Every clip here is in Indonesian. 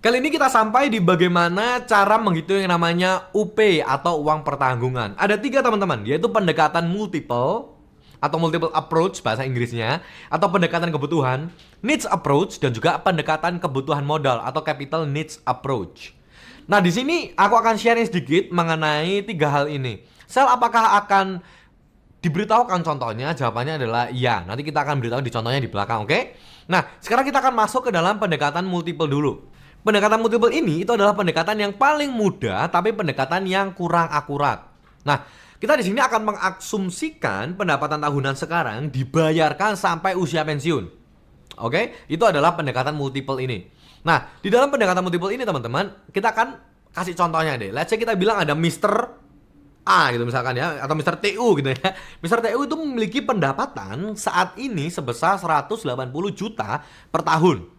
Kali ini kita sampai di bagaimana cara menghitung yang namanya UP atau uang pertanggungan. Ada 3 teman-teman, yaitu pendekatan multiple atau multiple approach bahasa Inggrisnya, atau pendekatan kebutuhan, needs approach, dan juga pendekatan kebutuhan modal atau capital needs approach. Nah, di sini aku akan sharing sedikit mengenai 3 hal ini. Sel, apakah akan diberitahukan contohnya? Jawabannya adalah iya. Nanti kita akan beritahu di contohnya di belakang, oke? Nah, sekarang kita akan masuk ke dalam pendekatan multiple dulu. Pendekatan multiple ini itu adalah pendekatan yang paling mudah, tapi pendekatan yang kurang akurat. Nah, kita di sini akan mengasumsikan pendapatan tahunan sekarang dibayarkan sampai usia pensiun. Oke, itu adalah pendekatan multiple ini. Nah, di dalam pendekatan multiple ini teman-teman, kita akan kasih contohnya deh. Let's say kita bilang ada Mr. A gitu misalkan ya, atau Mr. TU gitu ya. Mr. TU itu memiliki pendapatan saat ini sebesar 180 juta per tahun.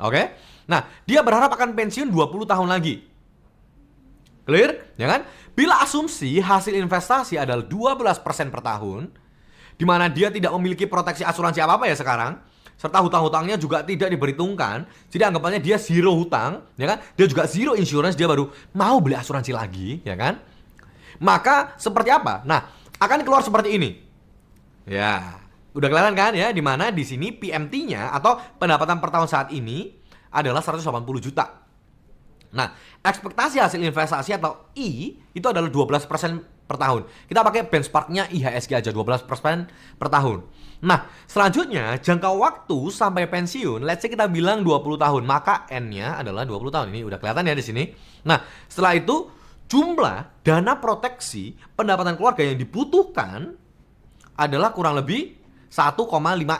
Oke? Nah, dia berharap akan pensiun 20 tahun lagi. Clear? Ya kan? Bila asumsi hasil investasi adalah 12% per tahun, di mana dia tidak memiliki proteksi asuransi apa-apa ya sekarang, serta hutang-hutangnya juga tidak diperhitungkan, jadi anggapannya dia zero hutang, ya kan? Dia juga zero insurance, dia baru mau beli asuransi lagi, ya kan? Maka seperti apa? Nah, akan keluar seperti ini. Ya, udah kelihatan kan ya, di mana di sini PMT-nya atau pendapatan per tahun saat ini adalah 180 juta. Nah, ekspektasi hasil investasi atau I itu adalah 12% per tahun. Kita pakai benchmarknya IHSG aja 12% per tahun. Nah, selanjutnya jangka waktu sampai pensiun, let's say kita bilang 20 tahun, maka N-nya adalah 20 tahun. Ini udah kelihatan ya di sini. Nah, setelah itu jumlah dana proteksi pendapatan keluarga yang dibutuhkan adalah kurang lebih 1,5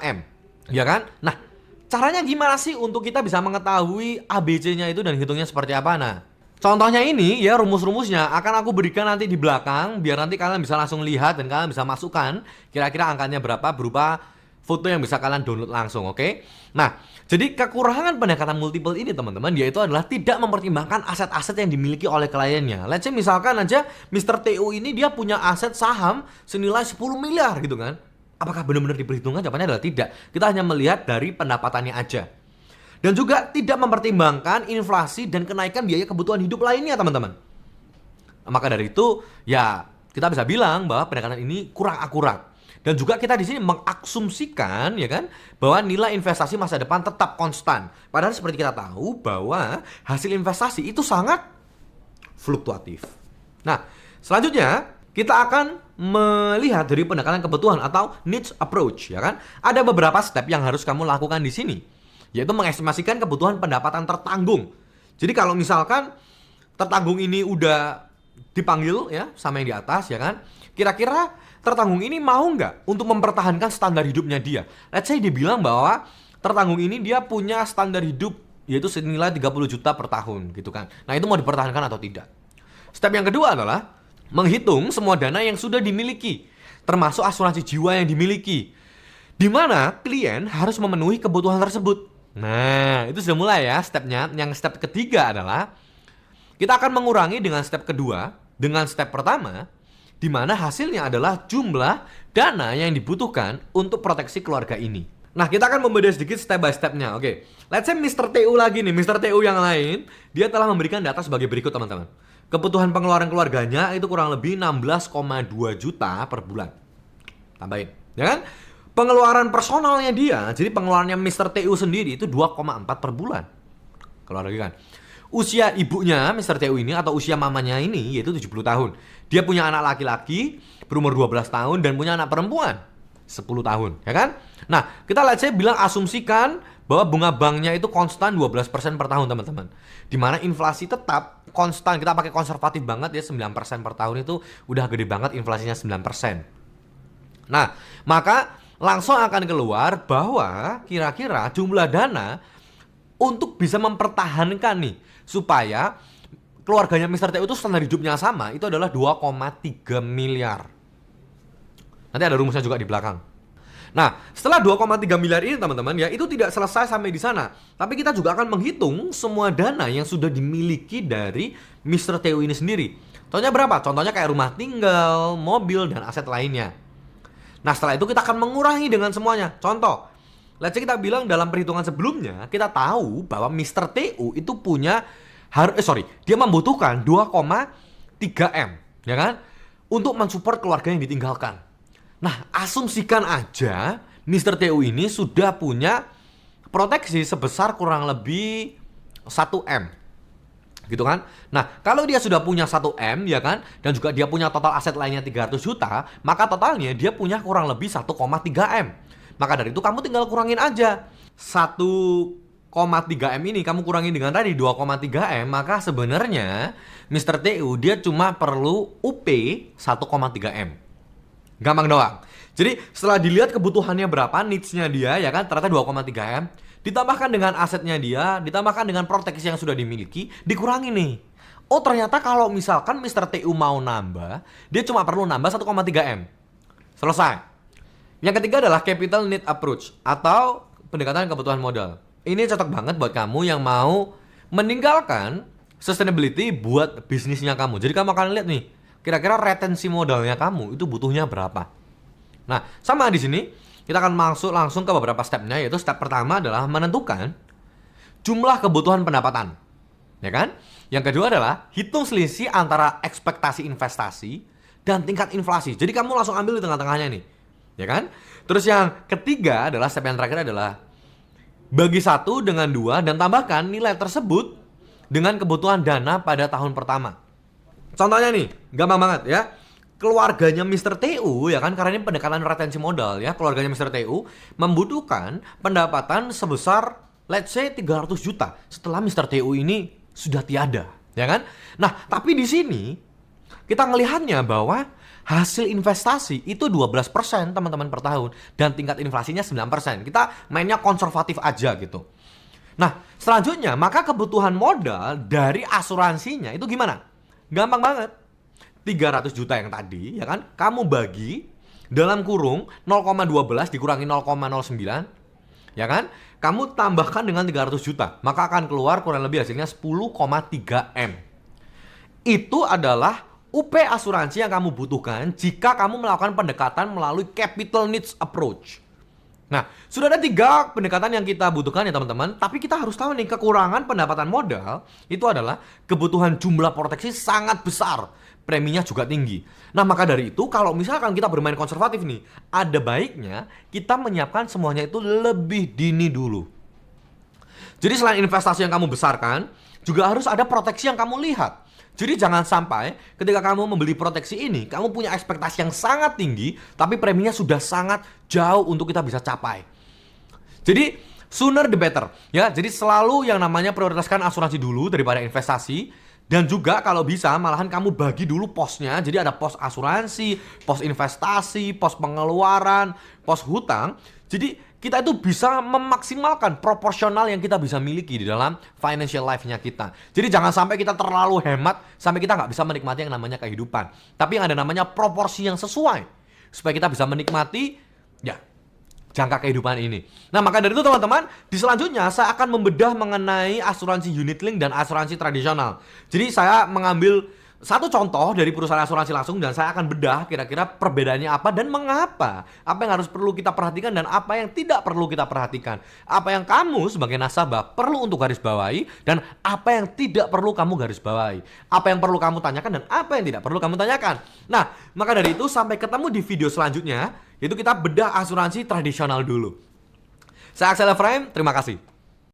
M. Ya kan? Nah, caranya gimana sih untuk kita bisa mengetahui ABC-nya itu dan hitungnya seperti apa? Nah, contohnya ini ya, rumus-rumusnya akan aku berikan nanti di belakang biar nanti kalian bisa langsung lihat dan kalian bisa masukkan kira-kira angkanya berapa berupa foto yang bisa kalian download langsung, oke? Nah, jadi kekurangan pendekatan multiple ini teman-teman yaitu adalah tidak mempertimbangkan aset-aset yang dimiliki oleh kliennya. Let's say misalkan aja Mr. TU ini dia punya aset saham senilai 10 miliar gitu kan. Apakah benar-benar diperhitungkan? Jawabannya adalah tidak. Kita hanya melihat dari pendapatannya aja. Dan juga tidak mempertimbangkan inflasi dan kenaikan biaya kebutuhan hidup lainnya, teman-teman. Maka dari itu, ya kita bisa bilang bahwa pendekatan ini kurang akurat. Dan juga kita di sini mengasumsikan, ya kan, bahwa nilai investasi masa depan tetap konstan. Padahal seperti kita tahu bahwa hasil investasi itu sangat fluktuatif. Nah, selanjutnya kita akan melihat dari pendekatan kebutuhan atau needs approach, ya kan? Ada beberapa step yang harus kamu lakukan di sini, yaitu mengestimasikan kebutuhan pendapatan tertanggung. Jadi kalau misalkan tertanggung ini udah dipanggil ya sama yang di atas, ya kan? Kira-kira tertanggung ini mau nggak untuk mempertahankan standar hidupnya dia? Let's say dia bilang bahwa tertanggung ini dia punya standar hidup yaitu senilai 30 juta per tahun gitu kan. Nah, itu mau dipertahankan atau tidak? Step yang kedua adalah menghitung semua dana yang sudah dimiliki, termasuk asuransi jiwa yang dimiliki, di mana klien harus memenuhi kebutuhan tersebut. Nah, itu sudah mulai ya stepnya. Yang step ketiga adalah kita akan mengurangi dengan step kedua, dengan step pertama, di mana hasilnya adalah jumlah dana yang dibutuhkan untuk proteksi keluarga ini. Nah, kita akan membedah sedikit step by stepnya. Oke, let's say Mr. TU lagi nih, Mr. TU yang lain, dia telah memberikan data sebagai berikut teman-teman. Kebutuhan pengeluaran keluarganya itu kurang lebih 16,2 juta per bulan. Tambahin, ya kan? Pengeluaran personalnya dia, jadi pengeluarannya Mr. TU sendiri itu 2,4 per bulan. Keluar lagi kan. Usia ibunya Mr. TU ini atau usia mamanya ini yaitu 70 tahun. Dia punya anak laki-laki berumur 12 tahun dan punya anak perempuan 10 tahun, ya kan? Nah, kita let's say bilang asumsikan bahwa bunga banknya itu konstan 12% per tahun, teman-teman. Dimana inflasi tetap konstan, kita pakai konservatif banget ya, 9% per tahun itu udah gede banget inflasinya 9%. Nah, maka langsung akan keluar bahwa kira-kira jumlah dana untuk bisa mempertahankan nih supaya keluarganya Mr. TU itu standar hidupnya sama, itu adalah 2,3 miliar. Nanti ada rumusnya juga di belakang. Nah, setelah 2,3 miliar ini teman-teman ya, itu tidak selesai sampai di sana. Tapi kita juga akan menghitung semua dana yang sudah dimiliki dari Mr. TU ini sendiri. Contohnya berapa? Contohnya kayak rumah tinggal, mobil, dan aset lainnya. Nah, setelah itu kita akan mengurangi dengan semuanya. Contoh, Let's say kita bilang dalam perhitungan sebelumnya, kita tahu bahwa Mr. TU itu punya dia membutuhkan 2,3 M, ya kan? Untuk mensupport keluarga yang ditinggalkan. Nah, asumsikan aja Mr. TU ini sudah punya proteksi sebesar kurang lebih 1 M. Gitu kan? Nah, kalau dia sudah punya 1 M, ya kan? Dan juga dia punya total aset lainnya 300 juta, maka totalnya dia punya kurang lebih 1,3 M. Maka dari itu kamu tinggal kurangin aja 1,3 M ini kamu kurangin dengan tadi 2,3 M, maka sebenarnya Mr. TU dia cuma perlu UP 1,3 M. Gampang doang. Jadi setelah dilihat kebutuhannya berapa, needs-nya dia, ya kan, ternyata 2,3 M, ditambahkan dengan asetnya dia, ditambahkan dengan proteksi yang sudah dimiliki, dikurangi nih. Oh, ternyata kalau misalkan Mr. TU mau nambah, dia cuma perlu nambah 1,3 M. Selesai. Yang ketiga adalah capital need approach atau pendekatan kebutuhan modal. Ini cocok banget buat kamu yang mau meninggalkan sustainability buat bisnisnya kamu. Jadi kamu akan lihat nih, kira-kira retensi modalnya kamu itu butuhnya berapa. Nah, sama di sini kita akan masuk langsung ke beberapa stepnya, yaitu step pertama adalah menentukan jumlah kebutuhan pendapatan. Ya kan? Yang kedua adalah hitung selisih antara ekspektasi investasi dan tingkat inflasi. Jadi kamu langsung ambil di tengah-tengahnya nih. Ya kan? Terus yang ketiga adalah step yang terakhir adalah bagi 1 dengan 2 dan tambahkan nilai tersebut dengan kebutuhan dana pada tahun pertama. Contohnya nih, gampang banget ya. Keluarganya Mr. TU, ya kan, karena ini pendekatan retensi modal ya. Keluarganya Mr. TU membutuhkan pendapatan sebesar let's say 300 juta setelah Mr. TU ini sudah tiada, ya kan? Nah, tapi di sini kita ngelihatnya bahwa hasil investasi itu 12% teman-teman per tahun dan tingkat inflasinya 9%. Kita mainnya konservatif aja gitu. Nah, selanjutnya maka kebutuhan modal dari asuransinya itu gimana? Gampang banget. 300 juta yang tadi, ya kan? Kamu bagi dalam kurung 0,12 dikurangi 0,09, ya kan? Kamu tambahkan dengan 300 juta, maka akan keluar kurang lebih hasilnya 10,3 M. Itu adalah UP asuransi yang kamu butuhkan jika kamu melakukan pendekatan melalui capital needs approach. Nah, sudah ada 3 pendekatan yang kita butuhkan ya teman-teman. Tapi kita harus tahu nih, kekurangan pendapatan modal itu adalah kebutuhan jumlah proteksi sangat besar, preminya juga tinggi. Nah, maka dari itu kalau misalkan kita bermain konservatif nih, ada baiknya kita menyiapkan semuanya itu lebih dini dulu. Jadi selain investasi yang kamu besarkan, juga harus ada proteksi yang kamu lihat. Jadi jangan sampai ketika kamu membeli proteksi ini, kamu punya ekspektasi yang sangat tinggi, tapi preminya sudah sangat jauh untuk kita bisa capai. Jadi sooner the better, ya. Jadi selalu yang namanya prioritaskan asuransi dulu daripada investasi. Dan juga kalau bisa malahan kamu bagi dulu posnya. Jadi ada pos asuransi, pos investasi, pos pengeluaran, pos hutang. Jadi kita itu bisa memaksimalkan proporsional yang kita bisa miliki di dalam financial life-nya kita. Jadi jangan sampai kita terlalu hemat sampai kita nggak bisa menikmati yang namanya kehidupan. Tapi yang ada namanya proporsi yang sesuai supaya kita bisa menikmati ya jangka kehidupan ini. Nah, maka dari itu teman-teman, di selanjutnya saya akan membedah mengenai asuransi unit link dan asuransi tradisional. Jadi saya mengambil satu contoh dari perusahaan asuransi langsung dan saya akan bedah kira-kira perbedaannya apa dan mengapa. Apa yang harus perlu kita perhatikan dan apa yang tidak perlu kita perhatikan. Apa yang kamu sebagai nasabah perlu untuk garis bawahi dan apa yang tidak perlu kamu garis bawahi. Apa yang perlu kamu tanyakan dan apa yang tidak perlu kamu tanyakan. Nah, maka dari itu sampai ketemu di video selanjutnya, yaitu kita bedah asuransi tradisional dulu. Saya Axel Efraim, terima kasih.